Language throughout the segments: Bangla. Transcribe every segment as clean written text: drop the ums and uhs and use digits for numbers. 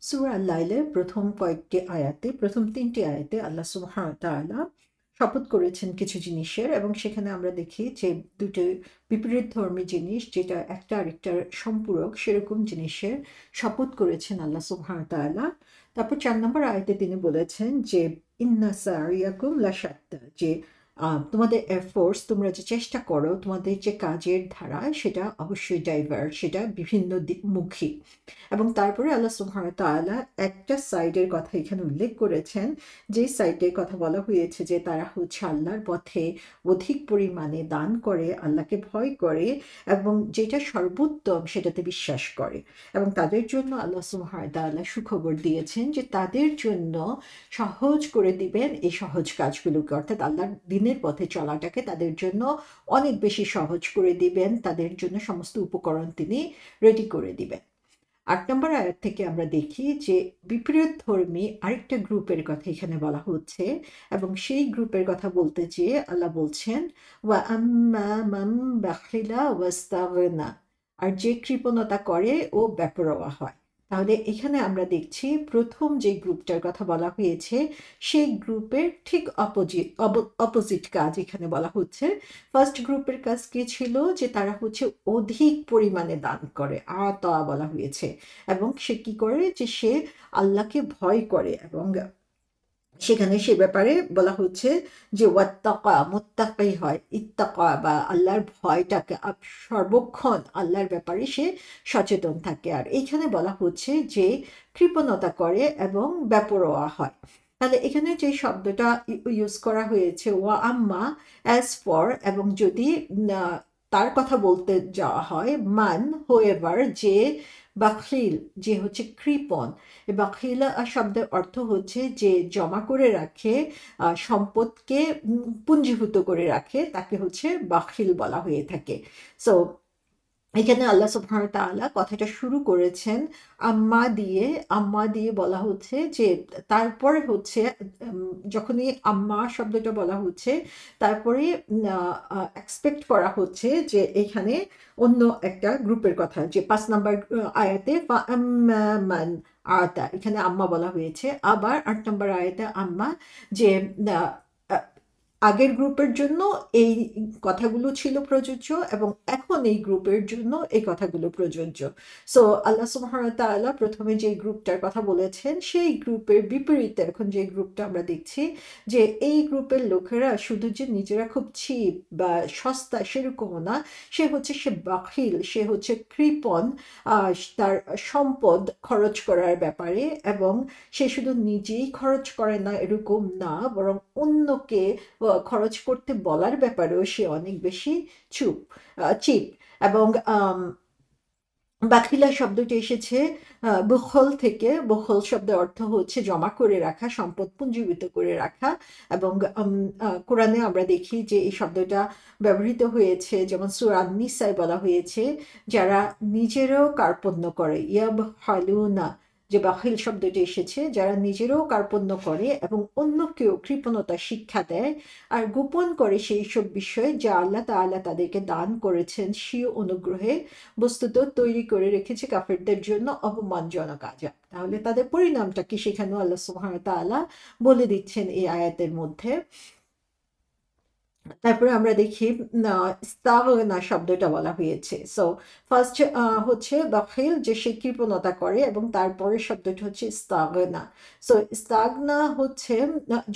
সূরা আল লাইলের প্রথম কয়েকটি আয়াতে, প্রথম ৩টি আয়াতে আল্লাহ সুবহানাহু ওয়া তাআলা শপথ করেছেন কিছু জিনিসের, এবং সেখানে আমরা দেখি যে দুটো বিপরীতধর্মী জিনিস, যেটা একটা আরেকটার সম্পূরক, সেরকম জিনিসের শপথ করেছেন আল্লাহ সুবহানাহু ওয়া তাআলা। তারপর ৪ নম্বর আয়াতে তিনি বলেছেন যে ইন্না সা'য়াকুম লাশাত্তা, যে তোমাদের এফোর্টস, তোমরা যে চেষ্টা করো, তোমাদের যে কাজের ধারা, সেটা অবশ্যই ডাইভার্স, সেটা বিভিন্ন দিকমুখী। এবং তারপরে আল্লাহ সুবহানাহু ওয়া তাআলা একটা সাইডের কথা এখানে উল্লেখ করেছেন, যে সাইডের কথা বলা হয়েছে যে তারা হচ্ছে আল্লাহর পথে অধিক পরিমাণে দান করে, আল্লাহকে ভয় করে, এবং যেটা সর্বোত্তম সেটাতে বিশ্বাস করে। এবং তাদের জন্য আল্লাহ সুবহানাহু ওয়া তাআলা সুখবর দিয়েছেন যে তাদের জন্য সহজ করে দিবেন এই সহজ কাজগুলোকে, অর্থাৎ আল্লাহর দিনের পথে চলাটাকে তাদের জন্য অনেক বেশি সহজ করে দিবেন, তাদের জন্য সমস্ত উপকরণ তিনি রেডি করে দিবেন। ৮ নম্বর আয়াত থেকে আমরা দেখি যে বিপরীতধর্মী আরেকটা গ্রুপের কথা এখানে বলা হচ্ছে, এবং সেই গ্রুপের কথা বলতে যেয়ে আল্লাহ বলছেন ওয়া আম্মা মান বাখিলা ওয়াস্তাগনা, আর যে কৃপণতা করে ও বেপরোয়া হয়। তাহলে এখানে আমরা দেখছি প্রথম যে গ্রুপটার কথা বলা হয়েছে সেই গ্রুপের ঠিক অপোজিট কাজ এখানে বলা হচ্ছে। ফার্স্ট গ্রুপের কাজ কি ছিল, যে তারা হচ্ছে অধিক পরিমাণে দান করে, আতা বলা হয়েছে, এবং সে কি করে, যে সে আল্লাহকে ভয় করে, এবং সেখানে সে ব্যাপারে বলা হচ্ছে যে ওয়াত্তাকা, মুত্তাকি হয়, ইত্তাকা বা আল্লাহর ভয়টাকে সর্বক্ষণ আল্লাহর ব্যাপারে সে সচেতন থাকে। আর এইখানে বলা হচ্ছে যে কৃপণতা করে এবং বেপরোয়া হয়। তাহলে এখানে যে শব্দটা ইউজ করা হয়েছে ওয়া আম্মা, অ্যাজ ফর, এবং যদি তার কথা বলতে যাওয়া হয় মান, হোয়েভার, যে বাখিল, যে হচ্ছে কৃপণ। বাখিলা শব্দের অর্থ হচ্ছে যে জমা করে রাখে, সম্পদকে পুঞ্জীভূত করে রাখে, তাকে হচ্ছে বাখিল বলা হয়ে থাকে। সো এখানে আল্লাহ সুবহানাহু ওয়া তাআলা কথাটা শুরু করেছেন আম্মা দিয়ে বলা হচ্ছে যে তারপরে হচ্ছে যখনই আম্মা শব্দটা বলা হচ্ছে, তারপরে এক্সপেক্ট করা হচ্ছে যে এখানে অন্য একটা গ্রুপের কথা, যে ৫ নাম্বার আয়াতে ফাআম্মা মান আতা, এখানে আম্মা বলা হয়েছে। আবার ৮ নম্বর আয়াতে আম্মা, যে আগের গ্রুপের জন্য এই কথাগুলো ছিল প্রযোজ্য, এবং এখন এই গ্রুপের জন্য এই কথাগুলো প্রযোজ্য। সো আল্লাহ সুবহানাহু ওয়া তাআলা প্রথমে যে গ্রুপটার কথা বলেছেন সেই গ্রুপের বিপরীতে এখন যে গ্রুপটা আমরা দেখছি, যে এই গ্রুপের লোকেরা শুধু যে নিজেরা খুব চিপ বা সস্তা সেরকমও না, সে বাখিল, সে হচ্ছে কৃপণ তার সম্পদ খরচ করার ব্যাপারে, এবং সে শুধু নিজেই খরচ করে না এরকম না, বরং অন্যকে খরচ করতে বলার ব্যাপারেও সে অনেক বেশি চিপ। এবং বাখিলা শব্দটি এসেছে বুখল থেকে। বুখল শব্দের অর্থ হচ্ছে জমা করে রাখা, সম্পদ পুঞ্জীভূত করে রাখা। এবং কোরআনে আমরা দেখি যে এই শব্দটা ব্যবহৃত হয়েছে, যেমন সূরা আন-নিসায় বলা হয়েছে যারা নিজেরাও কার্পণ্য করে, ইয়াবখালুনা, যে বাখিল শব্দটি এসেছে যারা নিজেরাও কার্পণ্য করে এবং অন্যকেও কৃপণতা শিক্ষা দেয়, আর গোপন করে সেই সব বিষয়ে যা আল্লাহ তাআলা তাদেরকে দান করেছেন স্বীয় অনুগ্রহে, বস্তুত তৈরি করে রেখেছে কাফেরদের জন্য অপমানজনক আযাব। তাহলে তাদের পরিণামটা কি, সেখানেও আল্লাহ সুবহানাহু ওয়া তাআলা বলে দিচ্ছেন এই আয়াতের মধ্যে। তারপরে আমরা দেখি ইস্তাগনা শব্দটা বলা হয়েছে। সো ফার্স্ট হচ্ছে বাখিল, যে সে কৃপণতা করে, এবং তারপরে শব্দটা হচ্ছে ইস্তাগনা। সো ইস্তাগনা হচ্ছে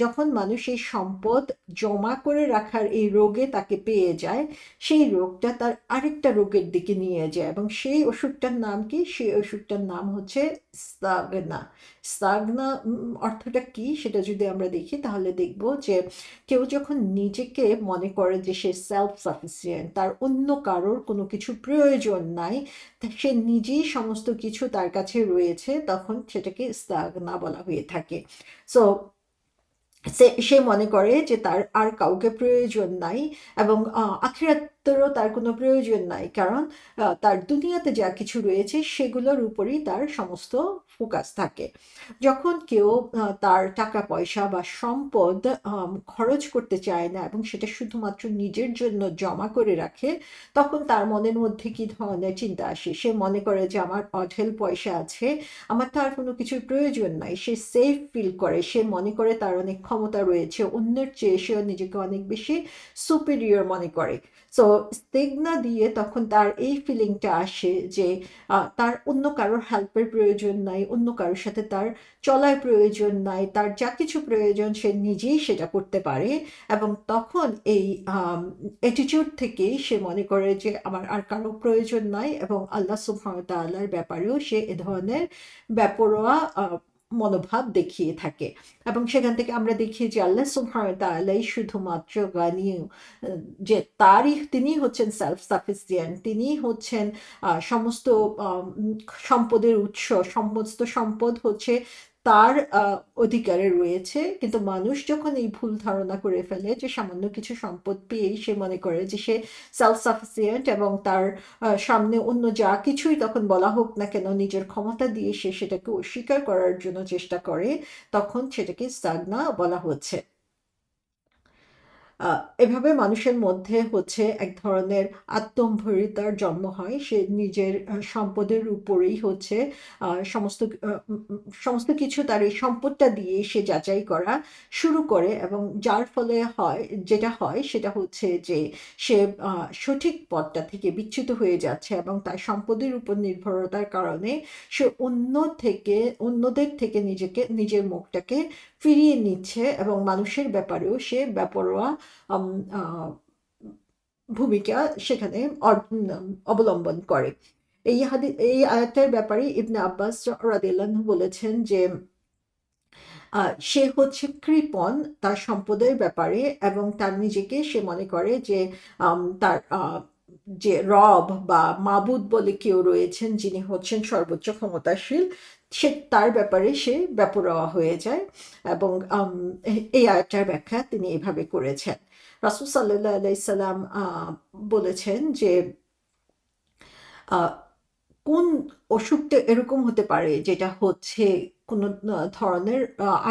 যখন মানুষ এই সম্পদ জমা করে রাখার এই রোগে তাকে পেয়ে যায়, সেই রোগটা তার আরেকটা রোগের দিকে নিয়ে যায়, এবং সেই ওষুধটার নাম কি, সেই ওষুধটার নাম হচ্ছে ইস্তাগনা। ইস্তাগনা অর্থটা কি সেটা যদি আমরা দেখি, তাহলে দেখব যে কেউ যখন নিজেকে মনে করে যে সে সেলফ সাফিসিয়েন্ট, তার অন্য কারোর কোনো কিছু প্রয়োজন নাই, সে নিজেই সমস্ত কিছু তার কাছে রয়েছে, তখন সেটাকে ইস্তাগনা বলা হয়ে থাকে। সো সে মনে করে যে তার আর কাউকে প্রয়োজন নাই, এবং আখিরাত দায়িত্বেরও তার কোনো প্রয়োজন নাই, কারণ তার দুনিয়াতে যা কিছু রয়েছে সেগুলোর উপরই তার সমস্ত ফোকাস থাকে। যখন কেউ তার টাকা পয়সা বা সম্পদ খরচ করতে চায় না এবং সেটা শুধুমাত্র নিজের জন্য জমা করে রাখে, তখন তার মনের মধ্যে কি ধরনের চিন্তা আসে? সে মনে করে যে আমার অঢেল পয়সা আছে, আমার তো আর কোনো কিছুর প্রয়োজন নাই। সে সেফ ফিল করে, সে মনে করে তার অনেক ক্ষমতা রয়েছে, অন্যের চেয়ে সে নিজেকে অনেক বেশি সুপিরিয়র মনে করে। সো ইস্তেগনা দিয়ে তখন তার এই ফিলিংটা আসে যে তার অন্য কারোর হেল্পের প্রয়োজন নাই, অন্য কারোর সাথে তার চলার প্রয়োজন নাই, তার যা কিছু প্রয়োজন সে নিজেই সেটা করতে পারে। এবং তখন এই অ্যাটিটিউড থেকেই সে মনে করে যে আমার আর কারো প্রয়োজন নাই, এবং আল্লাহ সুবহানাহু ওয়া তাআলার ব্যাপারেও সে এ ধরনের বেপরোয়া মনোভাব দেখিয়ে থাকে। এবং সেখান থেকে আমরা দেখি যে আল্লাহ সুবহানাহু ওয়া তাআলাই শুধুমাত্র গানি, যে তিনি হচ্ছেন সেলফ সাফিসিয়েন্ট, তিনি হচ্ছেন সমস্ত সম্পদের উৎস, সমস্ত সম্পদ হচ্ছে তার অধিকারে রয়েছে। কিন্তু মানুষ যখন এই ভুল ধারণা করে ফেলে যে সামান্য কিছু সম্পদ পেয়েই সে মনে করে যে সে সেলফ সাফিসিয়েন্ট, এবং তার সামনে অন্য যা কিছুই তখন বলা হোক না কেন নিজের ক্ষমতা দিয়ে সে সেটাকে অস্বীকার করার জন্য চেষ্টা করে, তখন সেটাকে ইস্তেগনা বলা হচ্ছে। এভাবে মানুষের মধ্যে হচ্ছে এক ধরনের আত্মম্ভরিতার জন্ম হয়। সে নিজের সম্পদের উপরেই হচ্ছে সমস্ত সমস্ত কিছু তার এই সম্পদটা দিয়ে সে যাচাই করা শুরু করে, এবং যার ফলে যেটা হয় সেটা হচ্ছে যে সে সঠিক পথটা থেকে বিচ্যুত হয়ে যাচ্ছে, এবং তার সম্পদের উপর নির্ভরতার কারণে সে অন্যদের থেকে নিজের মুখটাকে ফিরিয়ে নিচ্ছে, এবং মানুষের ব্যাপারেও সে বেপরোয়া ভূমিকা সেখানে অবলম্বন করে। এই আয়াতের ব্যাপারে ইবনে আব্বাস রাদিয়াল্লাহু আনহু বলেছেন যে সে হচ্ছে কৃপণ তার সম্পদের ব্যাপারে, এবং তার নিজেকে সে মনে করে যে তার যে রব বা মাবুদ বলে কেউ রয়েছেন যিনি হচ্ছেন সর্বোচ্চ ক্ষমতাশীল, তার ব্যাপারে সে বেপরোয়া হয়ে যায়। এবং এই আয়াতটার ব্যাখ্যা তিনি এভাবে করেছেন। রাসূল সাল্লাল্লাহু আলাইহি সাল্লাম বলেছেন যে কোন অসুখটা এরকম হতে পারে যেটা হচ্ছে কোনো ধরনের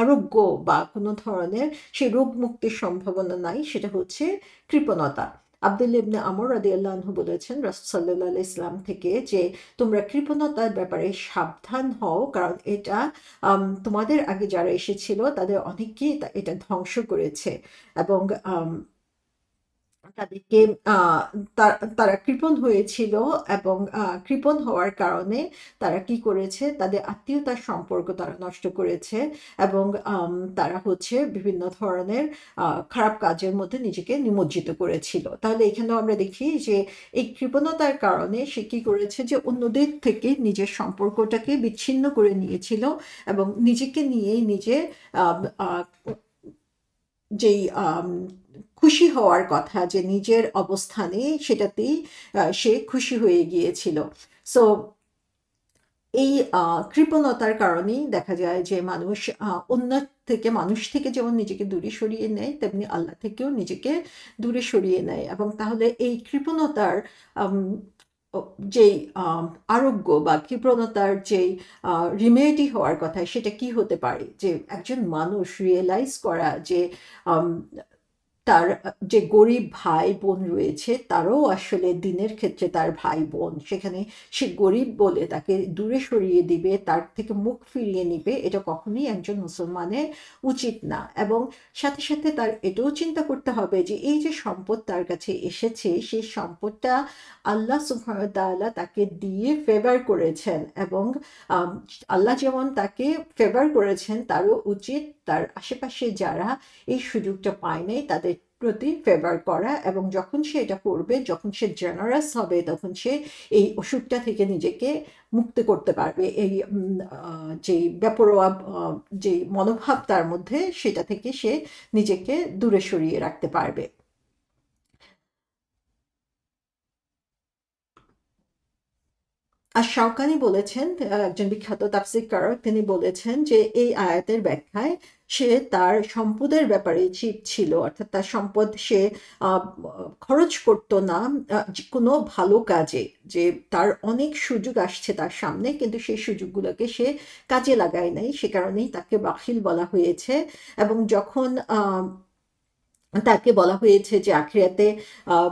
আরোগ্য বা কোনো ধরনের সেই রোগ মুক্তির সম্ভাবনা নাই, সেটা হচ্ছে কৃপণতা। আব্দুল্লাহ ইবনে আমর রাদিয়াল্লাহু আনহু বলেছেন রাসূল সাল্লাল্লাহু আলাইহি সাল্লাম থেকে যে তোমরা কৃপণতার ব্যাপারে সাবধান হও, কারণ এটা তোমাদের আগে যারা এসেছিল তাদের অনেককেই এটা ধ্বংস করেছে। এবং তাদেরকে তারা কৃপণ হয়েছিল, এবং কৃপণ হওয়ার কারণে তারা কি করেছে, তাদের আত্মীয়তার সম্পর্ক তারা নষ্ট করেছে, এবং তারা হচ্ছে বিভিন্ন ধরনের খারাপ কাজের মধ্যে নিজেকে নিমজ্জিত করেছিল। তাহলে এখানেও আমরা দেখি যে এই কৃপণতার কারণে সে কি করেছে, যে অন্যদের থেকে নিজের সম্পর্কটাকে বিচ্ছিন্ন করে নিয়েছিল, এবং নিজেকে নিয়েই নিজে যেই খুশি হওয়ার কথা যে নিজের অবস্থানে সেটাতেই সে খুশি হয়ে গিয়েছিল। সো এই কৃপণতার কারণেই দেখা যায় যে মানুষ থেকে যেমন নিজেকে দূরে সরিয়ে নেয়, তেমনি আল্লাহ থেকেও নিজেকে দূরে সরিয়ে নেয়। এবং তাহলে এই কৃপণতার যেই আরোগ্য বা কৃপণতার যেই রিমেডি হওয়ার কথা সেটা কি হতে পারে, যে একজন মানুষ রিয়েলাইজ করা যে তার যে গরিব ভাই বোন রয়েছে তারও আসলে দিনের ক্ষেত্রে তার ভাই বোন, সেখানে সে গরিব বলে তাকে দূরে সরিয়ে দিবে, তার থেকে মুখ ফিরিয়ে নিবে, এটা কখনোই একজন মুসলমানের উচিত না। এবং সাথে সাথে তার এটাও চিন্তা করতে হবে যে এই যে সম্পদ তার কাছে এসেছে সেই সম্পদটা আল্লাহ সুবহানাহু ওয়া তাআলা তাকে দিয়ে ফেভার করেছেন, এবং আল্লাহ যেমন তাকে ফেভার করেছেন তারও উচিত তার আশেপাশে যারা এই সুযোগটা পায় নাই তাদের প্রতি ফেভার করা। এবং যখন সে এটা করবে, যখন সে জেনারাস হবে, তখন সে এই অসুখটা থেকে নিজেকে মুক্ত করতে পারবে। এই যে বেপরোয়া যে মনোভাব তার মধ্যে, সেটা থেকে সে নিজেকে দূরে সরিয়ে রাখতে পারবে। আর শাওকানি বলেছেন, একজন বিখ্যাত তাফসীরকারক, তিনি বলেছেন যে এই আয়াতের ব্যাখ্যায় সে তার সম্পদের ব্যাপারে চিপ ছিল, অর্থাৎ তার সম্পদ সে আহ, খরচ করতো না কোনো ভালো কাজে, যে তার অনেক সুযোগ আসছে তার সামনে কিন্তু সেই সুযোগগুলোকে সে কাজে লাগায় নাই, সে কারণেই তাকে বাখিল বলা হয়েছে। এবং যখন তাকে বলা হয়েছে যে আখিরাতে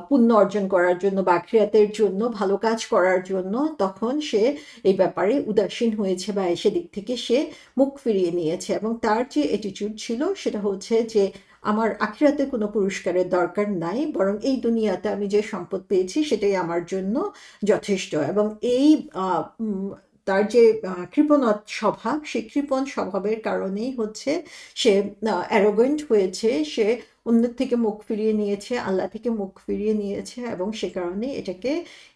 পুণ্য অর্জন করার জন্য বা আখিরাতের জন্য ভালো কাজ করার জন্য, তখন সে এই ব্যাপারে উদাসীন হয়েছে বা সেদিক থেকে সে মুখ ফিরিয়ে নিয়েছে। এবং তার যে অ্যাটিটিউড ছিল সেটা হচ্ছে যে আমার আখিরাতে কোনো পুরস্কারের দরকার নাই, বরং এই দুনিয়াতে আমি যে সম্পদ পেয়েছি সেটাই আমার জন্য যথেষ্ট। এবং এই তার যে কৃপণত স্বভাব, সেই কৃপণ স্বভাবের কারণেই হচ্ছে সে অ্যারোগেন্ট হয়েছে, সে অন্যের থেকে মুখ ফিরিয়ে নিয়েছে, আল্লাহ থেকে মুখ ফিরিয়ে নিয়েছে, এবং সে কারণে এটাকে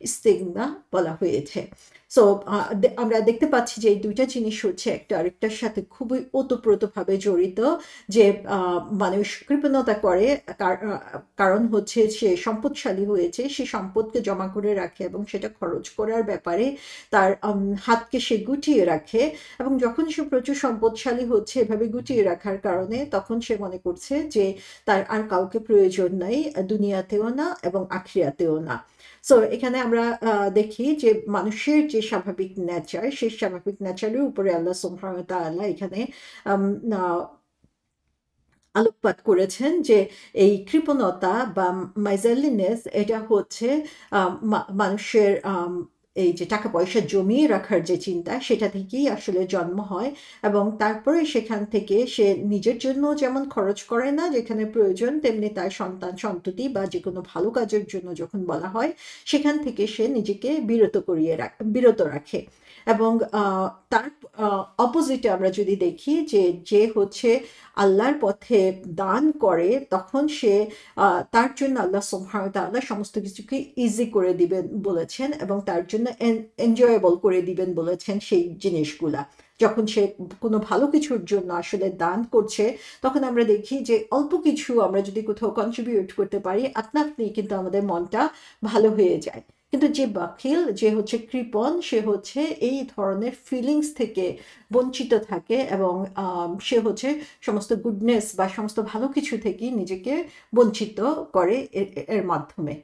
ইস্তিগনা বলা হয়েছে। সো আমরা দেখতে পাচ্ছি যে এই দুইটা জিনিস হচ্ছে একটা আরেকটার সাথে খুবই ওতপ্রোতভাবে জড়িত। যে মানুষ কৃপণতা করে কারণ হচ্ছে সে সম্পদশালী হয়েছে, সে সম্পদকে জমা করে রাখে এবং সেটা খরচ করার ব্যাপারে তার হাতকে সে গুটিয়ে রাখে। এবং যখন সে প্রচুর সম্পদশালী হচ্ছে এভাবে গুটিয়ে রাখার কারণে, তখন সে মনে করছে যে তার আর কাউকে প্রয়োজন নাই, দুনিয়াতেও না এবং আখিরাতেও না। সো এখানে আমরা দেখি যে মানুষের যে স্বাভাবিক নেচার, সেই স্বাভাবিক নেচারের উপরে আল্লাহ সুবহানাহু ওয়া তাআলা এখানে আলোকপাত করেছেন যে এই কৃপণতা বা মাইজারলিনেস, এটা হচ্ছে মানুষের এই যে টাকা পয়সা জমিয়ে রাখার যে চিন্তা, সেটা থেকেই আসলে জন্ম হয়। এবং তারপরে সেখান থেকে সে নিজের জন্য যেমন খরচ করে না যেখানে প্রয়োজন, তেমনি তার সন্তান সন্ততি বা যে কোনো ভালো কাজের জন্য যখন বলা হয় সেখান থেকে সে নিজেকে বিরত রাখে। এবং তার অপোজিটে আমরা যদি দেখি যে যে হচ্ছে আল্লাহর পথে দান করে, তখন সে তার জন্য আল্লাহ সুবহানাহু ওয়া তাআলা সমস্ত কিছুকে ইজি করে দিবেন বলেছেন এবং তার জন্য এনজয়েবল করে দিবেন বলেছেন সেই জিনিসগুলা। যখন সে কোনো ভালো কিছুর জন্য আসলে দান করছে, তখন আমরা দেখি যে অল্প কিছু আমরা যদি কোথাও কন্ট্রিবিউট করতে পারি, আপনা আপনি কিন্তু আমাদের মনটা ভালো হয়ে যায়। কিন্তু যে বাখিল, যে হচ্ছে কৃপণ, সে হচ্ছে এই ধরনের ফিলিংস থেকে বঞ্চিত থাকে এবং সে হচ্ছে সমস্ত গুডনেস বা সমস্ত ভালো কিছু থেকেই নিজেকে বঞ্চিত করে এর মাধ্যমে।